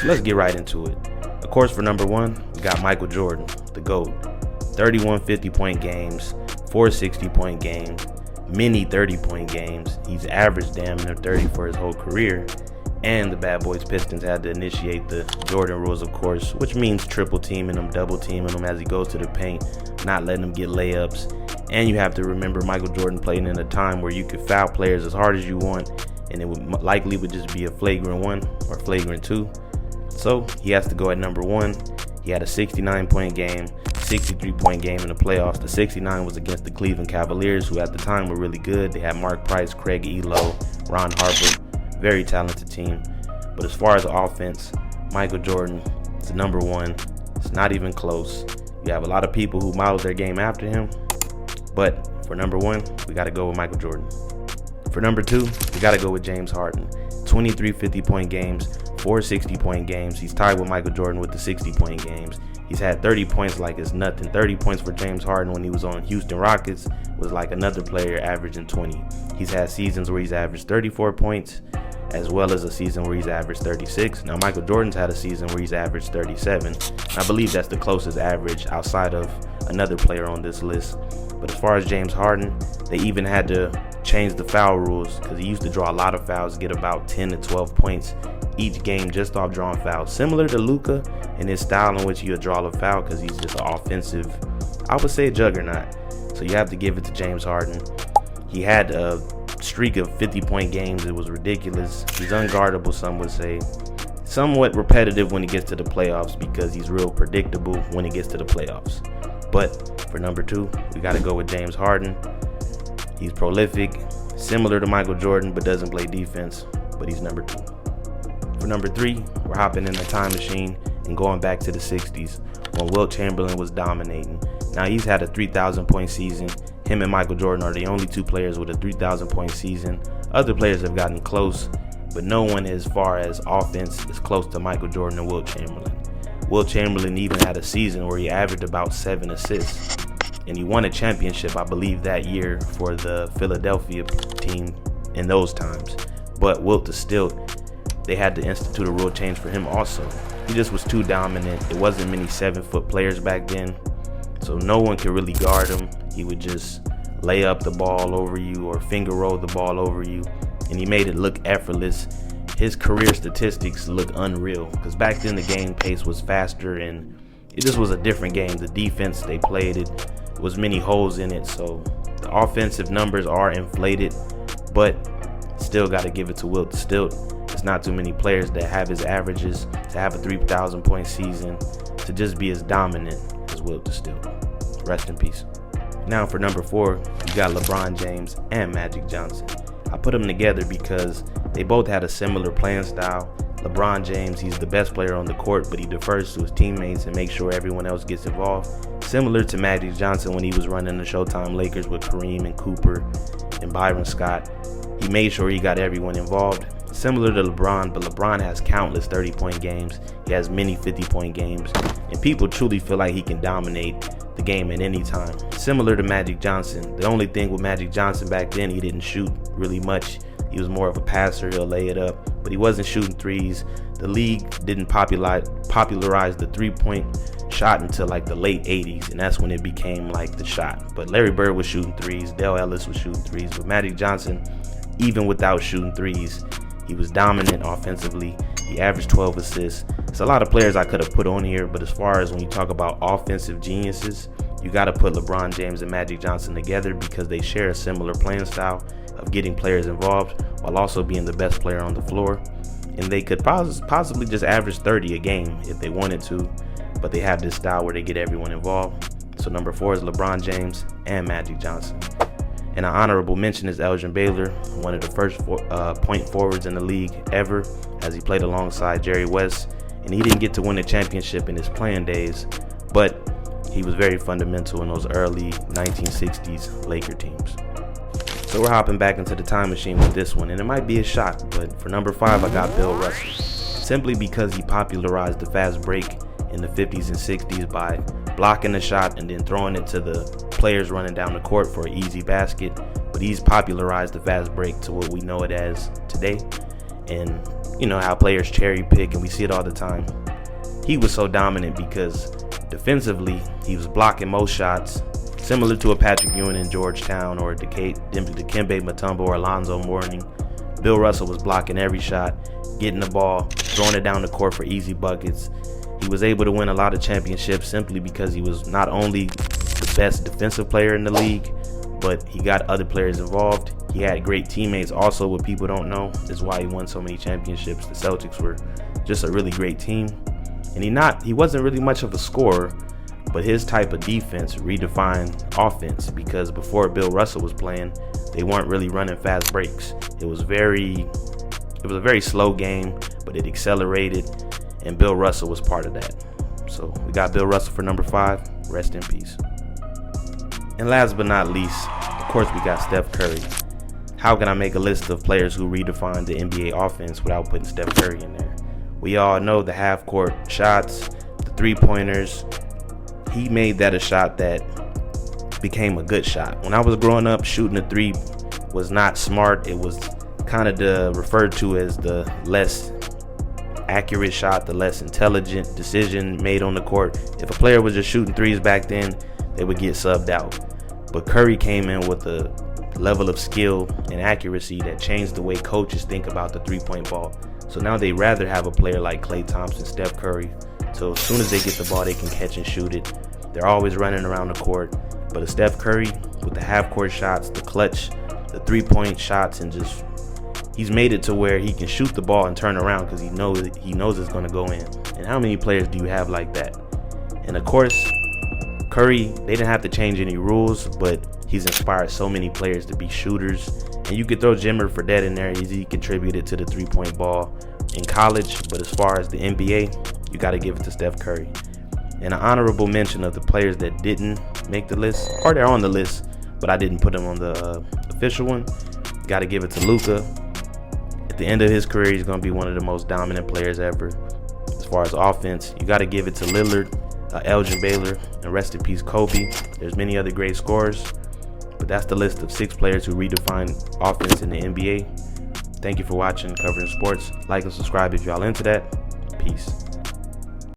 So let's get right into it. Of course, for number one, we got Michael Jordan, the GOAT. 31 50-point games, 4 60-point games, many 30-point games. He's averaged damn near 30 for his whole career. And the Bad Boys Pistons had to initiate the Jordan rules, of course, which means triple teaming him, double teaming him as he goes to the paint, not letting him get layups. And you have to remember Michael Jordan played in a time where you could foul players as hard as you want, and it would likely just be a flagrant 1 or flagrant 2. So he has to go at number 1. He had a 69-point game, 63-point game in the playoffs. The 69 was against the Cleveland Cavaliers, who at the time were really good. They had Mark Price, Craig Elo, Ron Harper, very talented team. But as far as offense, Michael Jordan is number 1. It's not even close. You have a lot of people who modeled their game after him, but for number 1, we got to go with Michael Jordan. For number 2, we got to go with James Harden. 23 50-point games, 4 60-point games. He's tied with Michael Jordan with the 60-point games. He's had 30 points like it's nothing. 30 points for James Harden when he was on Houston Rockets was like another player averaging 20. He's had seasons where he's averaged 34 points, as well as a season where he's averaged 36. Now, Michael Jordan's had a season where he's averaged 37. I believe that's the closest average outside of another player on this list. But as far as James Harden, they even had to change the foul rules because he used to draw a lot of fouls, get about 10 to 12 points each game just off drawing fouls. Similar to Luka in his style in which he'll draw a foul because he's just an offensive, I would say, a juggernaut. So you have to give it to James Harden. He had a streak of 50-point games. It was ridiculous. He's unguardable, some would say. Somewhat repetitive when he gets to the playoffs because he's real predictable when he gets to the playoffs. But for number 2, we got to go with James Harden. He's prolific, similar to Michael Jordan, but doesn't play defense, but he's number 2. For number 3, we're hopping in the time machine and going back to the 60s when Wilt Chamberlain was dominating. Now, he's had a 3,000-point season. Him and Michael Jordan are the only 2 players with a 3,000-point season. Other players have gotten close, but no one as far as offense is close to Michael Jordan and Wilt Chamberlain. Wilt Chamberlain even had a season where he averaged about 7 assists. And he won a championship, I believe, that year for the Philadelphia team in those times. But Wilt is still, they had to institute a rule change for him also. He just was too dominant. There wasn't many 7-foot players back then, so no one could really guard him. He would just lay up the ball over you or finger roll the ball over you, and he made it look effortless. His career statistics look unreal because back then the game pace was faster and it just was a different game. The defense they played, it was many holes in it, so the offensive numbers are inflated, but still got to give it to Wilt. Still, it's not too many players that have his averages, to have a 3,000-point season, to just be as dominant as Wilt Still. Rest in peace. Now for number 4, you got LeBron James and Magic Johnson. I put them together because they both had a similar playing style. LeBron James, he's the best player on the court, but he defers to his teammates and makes sure everyone else gets involved. Similar to Magic Johnson when he was running the Showtime Lakers with Kareem and Cooper and Byron Scott. He made sure he got everyone involved. Similar to LeBron, but LeBron has countless 30-point games. He has many 50-point games, and people truly feel like he can dominate the game at any time. Similar to Magic Johnson. The only thing with Magic Johnson back then, he didn't shoot really much. He was more of a passer. He'll lay it up, but he wasn't shooting threes. The league didn't popularize the three-point shot until like the late 80s, and that's when it became like the shot. But Larry Bird was shooting threes. Dale Ellis was shooting threes. But Magic Johnson, even without shooting threes, he was dominant offensively. He averaged 12 assists. It's a lot of players I could have put on here, but as far as when you talk about offensive geniuses, you got to put LeBron James and Magic Johnson together because they share a similar playing style of getting players involved while also being the best player on the floor. And they could possibly just average 30 a game if they wanted to, but they have this style where they get everyone involved. So number 4 is LeBron James and Magic Johnson. And an honorable mention is Elgin Baylor, one of the first point forwards in the league ever, as he played alongside Jerry West. And he didn't get to win a championship in his playing days, but he was very fundamental in those early 1960s Laker teams. So we're hopping back into the time machine with this one, and it might be a shock, but for number 5, I got Bill Russell. Simply because he popularized the fast break in the 50s and 60s by blocking the shot and then throwing it to the players running down the court for an easy basket. But he's popularized the fast break to what we know it as today. And you know how players cherry pick, and we see it all the time. He was so dominant because defensively, he was blocking most shots, similar to a Patrick Ewing in Georgetown or Dikembe Mutombo or Alonzo Mourning. Bill Russell was blocking every shot, getting the ball, throwing it down the court for easy buckets. He was able to win a lot of championships simply because he was not only the best defensive player in the league, but he got other players involved. He had great teammates also. What people don't know is why he won so many championships. The Celtics were just a really great team. And he wasn't really much of a scorer, but his type of defense redefined offense, because before Bill Russell was playing, they weren't really running fast breaks. It was a very slow game, but it accelerated, and Bill Russell was part of that. So we got Bill Russell for number 5. Rest in peace. And last but not least, of course, we got Steph Curry. How can I make a list of players who redefined the NBA offense without putting Steph Curry in there? We all know the half-court shots, the three-pointers. He made that a shot that became a good shot. When I was growing up, shooting a three was not smart. It was kind of referred to as the less accurate shot, the less intelligent decision made on the court. If a player was just shooting threes back then, they would get subbed out. But Curry came in with a level of skill and accuracy that changed the way coaches think about the three-point ball. So now they rather have a player like Klay Thompson, Steph Curry. So as soon as they get the ball, they can catch and shoot it. They're always running around the court. But a Steph Curry with the half-court shots, the clutch, the three-point shots, and just he's made it to where he can shoot the ball and turn around because he knows it's going to go in. And how many players do you have like that? And of course, Curry, they didn't have to change any rules, but he's inspired so many players to be shooters. And you could throw Jimmer Fredette in there. He contributed to the three-point ball in college. But as far as the NBA, you got to give it to Steph Curry. And an honorable mention of the players that didn't make the list, or they're on the list, but I didn't put them on the official one. Got to give it to Luka. At the end of his career, he's going to be one of the most dominant players ever. As far as offense, you got to give it to Lillard, Elgin Baylor, and rest in peace Kobe. There's many other great scorers. But that's the list of 6 players who redefined offense in the NBA. Thank you for watching Covering Sports. Like and subscribe if y'all into that. Peace.